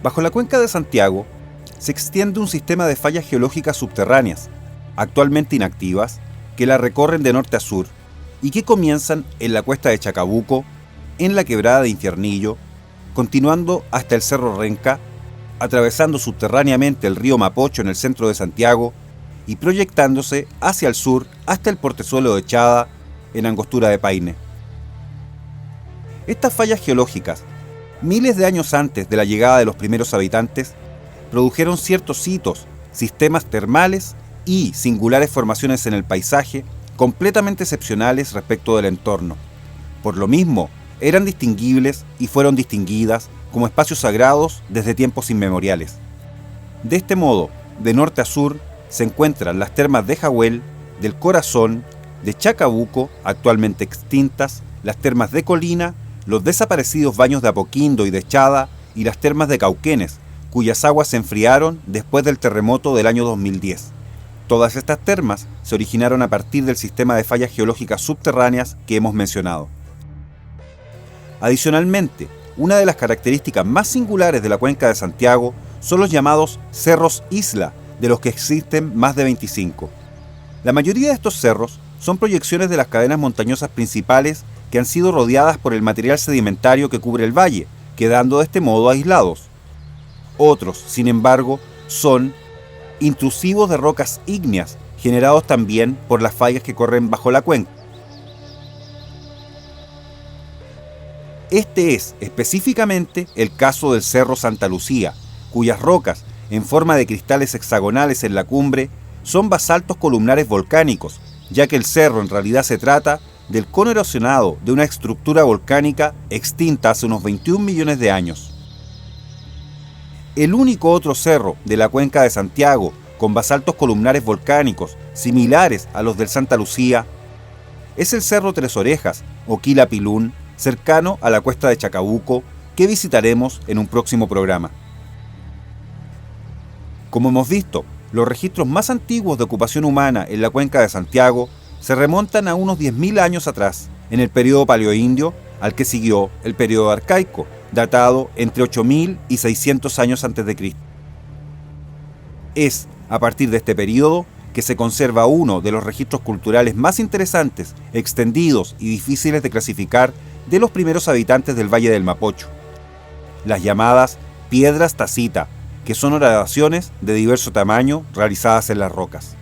Bajo la cuenca de Santiago se extiende un sistema de fallas geológicas subterráneas, actualmente inactivas, que la recorren de norte a sur y que comienzan en la cuesta de Chacabuco, en la quebrada de Infiernillo, continuando hasta el Cerro Renca, atravesando subterráneamente el río Mapocho en el centro de Santiago y proyectándose hacia el sur hasta el portezuelo de Chada, en Angostura de Paine. Estas fallas geológicas, miles de años antes de la llegada de los primeros habitantes, produjeron ciertos hitos, sistemas termales y singulares formaciones en el paisaje completamente excepcionales respecto del entorno. Por lo mismo, eran distinguibles y fueron distinguidas como espacios sagrados desde tiempos inmemoriales. De este modo, de norte a sur, se encuentran las termas de Jahuel, del Corazón, de Chacabuco, actualmente extintas, las termas de Colina, los desaparecidos baños de Apoquindo y de Chada y las termas de Cauquenes, cuyas aguas se enfriaron después del terremoto del año 2010. Todas estas termas se originaron a partir del sistema de fallas geológicas subterráneas que hemos mencionado. Adicionalmente, una de las características más singulares de la cuenca de Santiago son los llamados cerros isla, de los que existen más de 25. La mayoría de estos cerros son proyecciones de las cadenas montañosas principales que han sido rodeadas por el material sedimentario que cubre el valle, quedando de este modo aislados. Otros, sin embargo, son intrusivos de rocas ígneas, generados también por las fallas que corren bajo la cuenca. Este es específicamente el caso del Cerro Santa Lucía, cuyas rocas, en forma de cristales hexagonales en la cumbre, son basaltos columnares volcánicos, ya que el cerro en realidad se trata del cono erosionado de una estructura volcánica extinta hace unos 21 millones de años. El único otro cerro de la cuenca de Santiago con basaltos columnares volcánicos similares a los del Santa Lucía es el Cerro Tres Orejas o Quilapilún, cercano a la cuesta de Chacabuco, que visitaremos en un próximo programa. Como hemos visto, los registros más antiguos de ocupación humana en la cuenca de Santiago se remontan a unos 10.000 años atrás, en el periodo paleoindio, al que siguió el periodo arcaico, datado entre 8.000 y 600 años antes de Cristo. Es a partir de este periodo que se conserva uno de los registros culturales más interesantes, extendidos y difíciles de clasificar de los primeros habitantes del Valle del Mapocho, las llamadas piedras tacita, que son horadaciones de diverso tamaño realizadas en las rocas.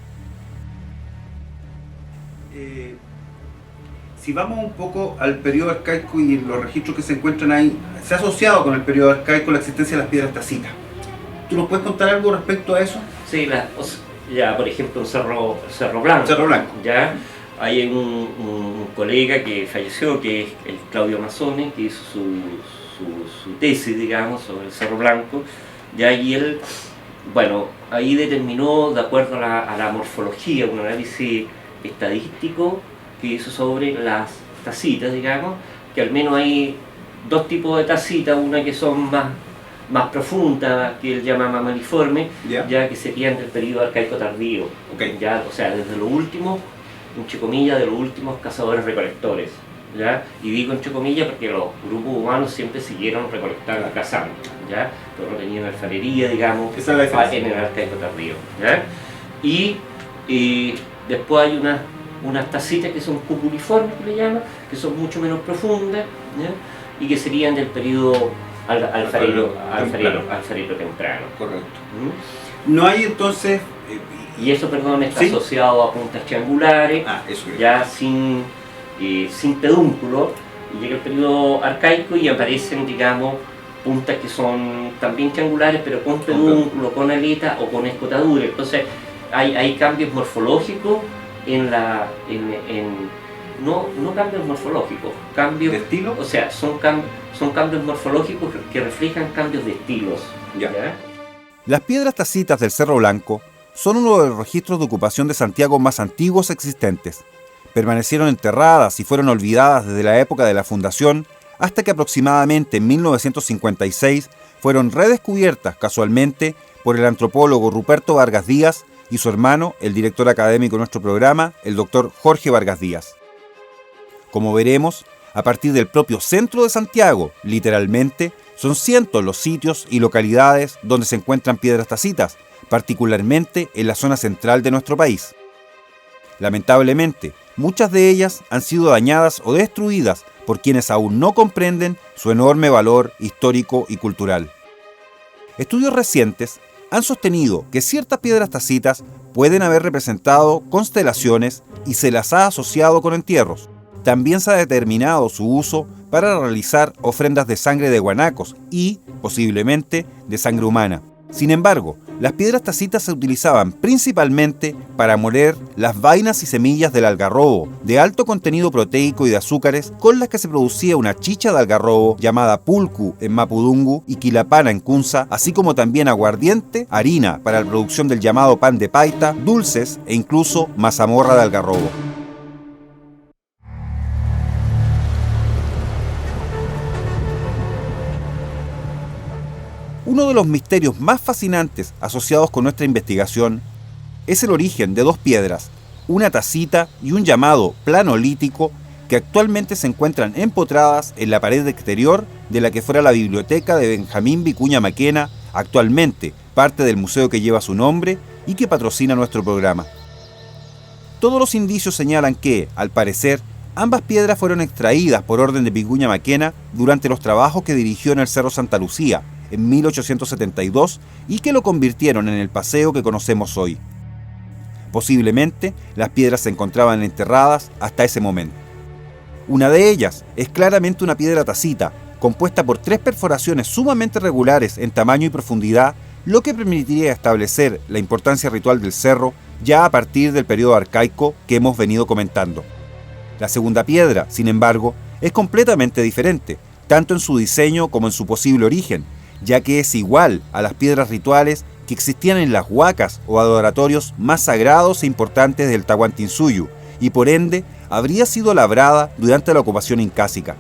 Si vamos un poco al periodo arcaico y los registros que se encuentran ahí, se ha asociado con el periodo arcaico la existencia de las piedras tacita. ¿Tú nos puedes contar algo respecto a eso? Sí, ya por ejemplo el Cerro Blanco. Cerro Blanco. Ya hay un colega que falleció, que es el Claudio Mazzone, que hizo su tesis, digamos, sobre el Cerro Blanco. Ya, y él, bueno, ahí determinó, de acuerdo a la morfología, un análisis estadístico que hizo sobre las tacitas, digamos, que al menos hay dos tipos de tacitas, una que son más profundas, que él llama mamaliforme, ya que serían del periodo arcaico tardío, ya, o sea, desde lo último, entre comillas, de los últimos cazadores recolectores, ¿ya? Y digo entre comillas porque los grupos humanos siempre siguieron recolectando, cazando, ¿ya? Pero no tenían alfarería, digamos, esa es la diferencia en el arcaico tardío, ¿ya? Y después hay unas tacitas que son cupuliformes, que le llaman, que son mucho menos profundas, ¿ya? Y que serían del periodo alfarero temprano. Correcto. No hay entonces... Y eso, perdón, está ¿sí? asociado a puntas triangulares, ya sin pedúnculo, y llega el periodo arcaico y aparecen, digamos, puntas que son también triangulares, pero con pedúnculo, con aleta o con escotadura. Entonces hay cambios morfológicos no cambios morfológicos, cambios ¿de estilo? O sea, son cambios morfológicos que reflejan cambios de estilos. ¿Ya? Las piedras tacitas del Cerro Blanco son uno de los registros de ocupación de Santiago más antiguos existentes. Permanecieron enterradas y fueron olvidadas desde la época de la fundación hasta que aproximadamente en 1956 fueron redescubiertas casualmente por el antropólogo Ruperto Vargas Díaz y su hermano, el director académico de nuestro programa, el doctor Jorge Vargas Díaz. Como veremos, a partir del propio centro de Santiago, literalmente, Son cientos los sitios y localidades donde se encuentran piedras tacitas, particularmente en la zona central de nuestro país. Lamentablemente, muchas de ellas han sido dañadas o destruidas por quienes aún no comprenden su enorme valor histórico y cultural. Estudios recientes han sostenido que ciertas piedras tacitas pueden haber representado constelaciones y se las ha asociado con entierros. También se ha determinado su uso para realizar ofrendas de sangre de guanacos y, posiblemente, de sangre humana. Sin embargo, las piedras tacitas se utilizaban principalmente para moler las vainas y semillas del algarrobo, de alto contenido proteico y de azúcares, con las que se producía una chicha de algarrobo llamada pulcu en mapudungu y quilapana en kunza, así como también aguardiente, harina para la producción del llamado pan de paita, dulces e incluso mazamorra de algarrobo. Uno de los misterios más fascinantes asociados con nuestra investigación es el origen de dos piedras, una tacita y un llamado planolítico, que actualmente se encuentran empotradas en la pared exterior de la que fuera la biblioteca de Benjamín Vicuña Maquena, actualmente parte del museo que lleva su nombre y que patrocina nuestro programa. Todos los indicios señalan que, al parecer, ambas piedras fueron extraídas por orden de Vicuña Maquena durante los trabajos que dirigió en el Cerro Santa Lucía, en 1872, y que lo convirtieron en el paseo que conocemos hoy. Posiblemente, las piedras se encontraban enterradas hasta ese momento. Una de ellas es claramente una piedra tacita, compuesta por 3 perforaciones sumamente regulares en tamaño y profundidad, lo que permitiría establecer la importancia ritual del cerro ya a partir del periodo arcaico que hemos venido comentando. La segunda piedra, sin embargo, es completamente diferente, tanto en su diseño como en su posible origen, ya que es igual a las piedras rituales que existían en las huacas o adoratorios más sagrados e importantes del Tahuantinsuyo, y por ende habría sido labrada durante la ocupación incásica.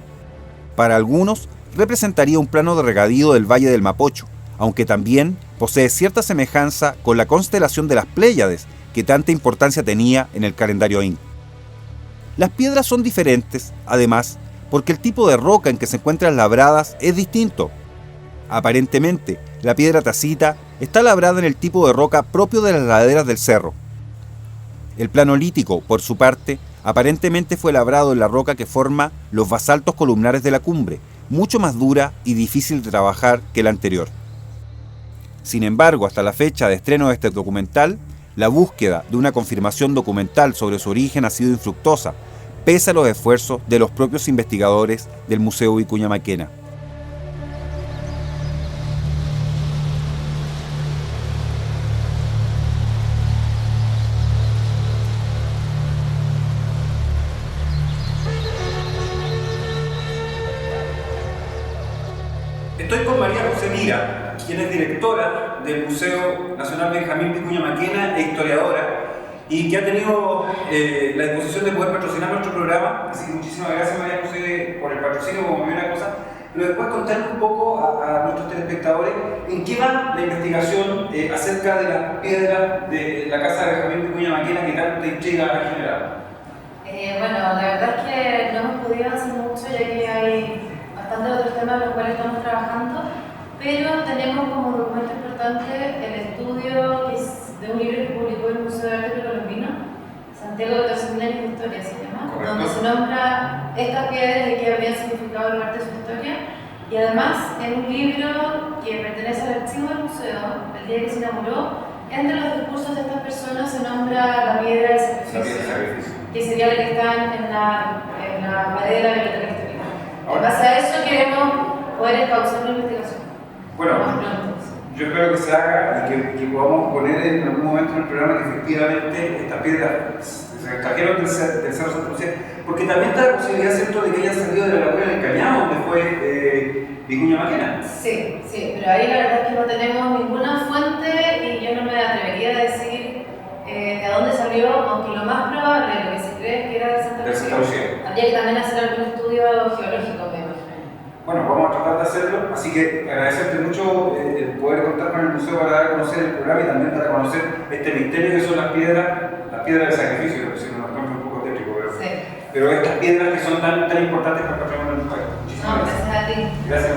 Para algunos, representaría un plano de regadío del Valle del Mapocho, aunque también posee cierta semejanza con la constelación de las Pléyades, que tanta importancia tenía en el calendario inca. Las piedras son diferentes, además, porque el tipo de roca en que se encuentran labradas es distinto. Aparentemente, la piedra tacita está labrada en el tipo de roca propio de las laderas del cerro. El planolítico, por su parte, aparentemente fue labrado en la roca que forma los basaltos columnares de la cumbre, mucho más dura y difícil de trabajar que la anterior. Sin embargo, hasta la fecha de estreno de este documental, la búsqueda de una confirmación documental sobre su origen ha sido infructuosa, pese a los esfuerzos de los propios investigadores del Museo Vicuña Maquena. Estoy con María José Lira, quien es directora del Museo Nacional Benjamín Vicuña Maquena e historiadora, y que ha tenido la disposición de poder patrocinar nuestro programa. Así que muchísimas gracias, María José, por el patrocinio como primera cosa. Pero después contarle un poco a nuestros telespectadores en qué va la investigación acerca de las piedras de la casa de Benjamín Vicuña Maquena que tanta intriga ha generado. Bueno, la verdad es que no hemos podido hacer mucho, ya que hay bastantes otros temas en los cuales estamos trabajando, pero tenemos como documento importante el estudio de un libro que publicó el Museo de Arte Precolombino, Santiago de Tercer Milenio de Historia se llama, correcto, donde se nombra estas piedras y qué habrían significado en parte de su historia, y además en un libro que pertenece al archivo del museo, el día que se inauguró, entre los discursos de estas personas se nombra la piedra del sacrificio, que sería la que está en la pared de la biblioteca histórica. En base a eso queremos poder encauzar una investigación. Bueno, yo espero que se haga y que podamos poner en algún momento en el programa que efectivamente estas piedras se extrajeron del Cerro Santa Lucía, porque también está la posibilidad, ¿cierto?, de que hayan salido de la laguna del Cañado, donde fue Vicuña Maquena. Sí, pero ahí la verdad es que no tenemos ninguna fuente y yo no me atrevería a decir de dónde salió, aunque lo más probable, lo que se cree es que era de Santa Lucía. Habría que también hacer algún estudio geológico, me imagino. Bueno, vamos a tratar de hacerlo, así que agradecerte mucho el poder contar con el museo para dar a conocer el programa y también para conocer este misterio que son las piedras del sacrificio, que si no nos encuentra un poco tétrico, ¿verdad? Sí. Pero estas piedras que son tan importantes para el patrimonio del país. Muchísimas No, gracias a ti. Gracias.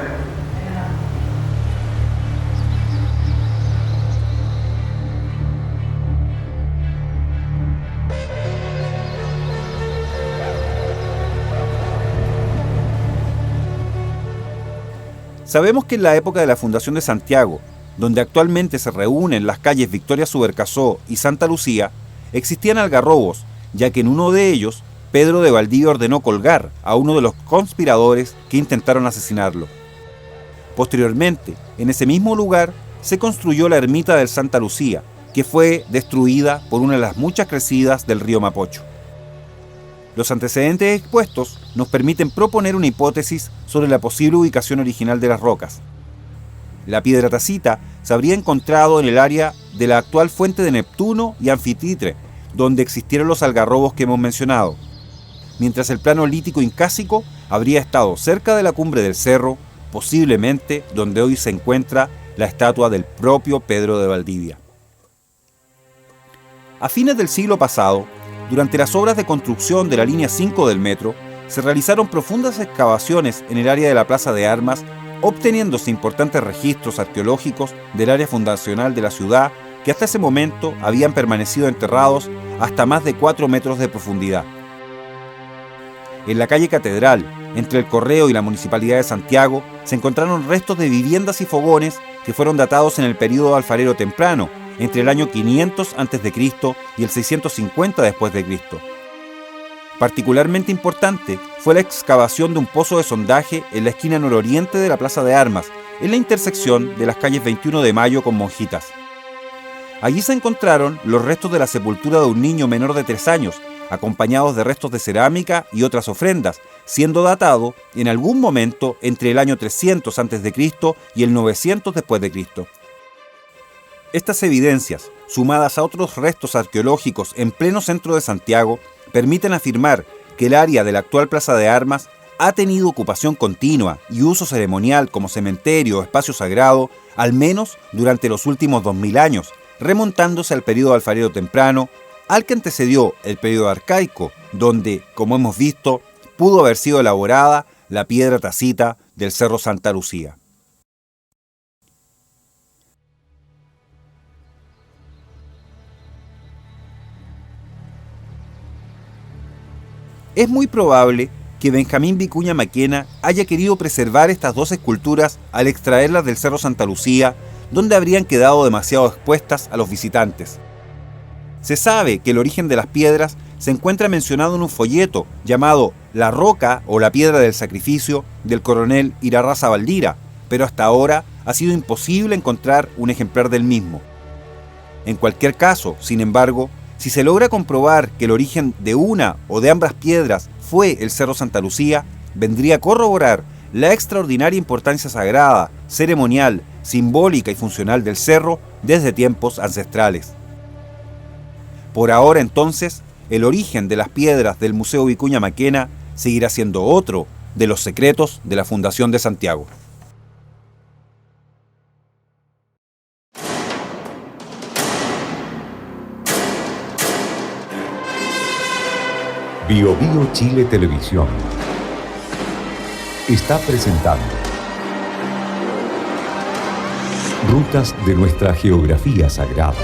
Sabemos que en la época de la fundación de Santiago, donde actualmente se reúnen las calles Victoria Subercasó y Santa Lucía, existían algarrobos, ya que en uno de ellos Pedro de Valdivia ordenó colgar a uno de los conspiradores que intentaron asesinarlo. Posteriormente, en ese mismo lugar, se construyó la ermita del Santa Lucía, que fue destruida por una de las muchas crecidas del río Mapocho. Los antecedentes expuestos nos permiten proponer una hipótesis sobre la posible ubicación original de las rocas. La piedra tacita se habría encontrado en el área de la actual fuente de Neptuno y Anfiteatro, donde existieron los algarrobos que hemos mencionado, mientras el plano lítico incásico habría estado cerca de la cumbre del cerro, posiblemente donde hoy se encuentra la estatua del propio Pedro de Valdivia. A fines del siglo pasado, durante las obras de construcción de la línea 5 del metro, se realizaron profundas excavaciones en el área de la Plaza de Armas, obteniéndose importantes registros arqueológicos del área fundacional de la ciudad que hasta ese momento habían permanecido enterrados hasta más de 4 metros de profundidad. En la calle Catedral, entre el Correo y la Municipalidad de Santiago, se encontraron restos de viviendas y fogones que fueron datados en el período alfarero temprano, entre el año 500 a.C. y el 650 después de Cristo. Particularmente importante fue la excavación de un pozo de sondaje en la esquina nororiente de la Plaza de Armas, en la intersección de las calles 21 de Mayo con Monjitas. Allí se encontraron los restos de la sepultura de un niño menor de 3 años, acompañados de restos de cerámica y otras ofrendas, siendo datado en algún momento entre el año 300 a.C. y el 900 después de Cristo. Estas evidencias, sumadas a otros restos arqueológicos en pleno centro de Santiago, permiten afirmar que el área de la actual Plaza de Armas ha tenido ocupación continua y uso ceremonial como cementerio o espacio sagrado, al menos durante los últimos 2000 años, remontándose al período alfarero temprano, al que antecedió el período arcaico, donde, como hemos visto, pudo haber sido elaborada la piedra tacita del Cerro Santa Lucía. Es muy probable que Benjamín Vicuña Maquena haya querido preservar estas dos esculturas al extraerlas del Cerro Santa Lucía, donde habrían quedado demasiado expuestas a los visitantes. Se sabe que el origen de las piedras se encuentra mencionado en un folleto llamado La Roca o la Piedra del Sacrificio del coronel Irarrázaval Valdira, pero hasta ahora ha sido imposible encontrar un ejemplar del mismo. En cualquier caso, sin embargo, si se logra comprobar que el origen de una o de ambas piedras fue el Cerro Santa Lucía, vendría a corroborar la extraordinaria importancia sagrada, ceremonial, simbólica y funcional del cerro desde tiempos ancestrales. Por ahora, entonces, el origen de las piedras del Museo Vicuña Maquena seguirá siendo otro de los secretos de la Fundación de Santiago. BioBio Chile Televisión está presentando Rutas de nuestra geografía sagrada.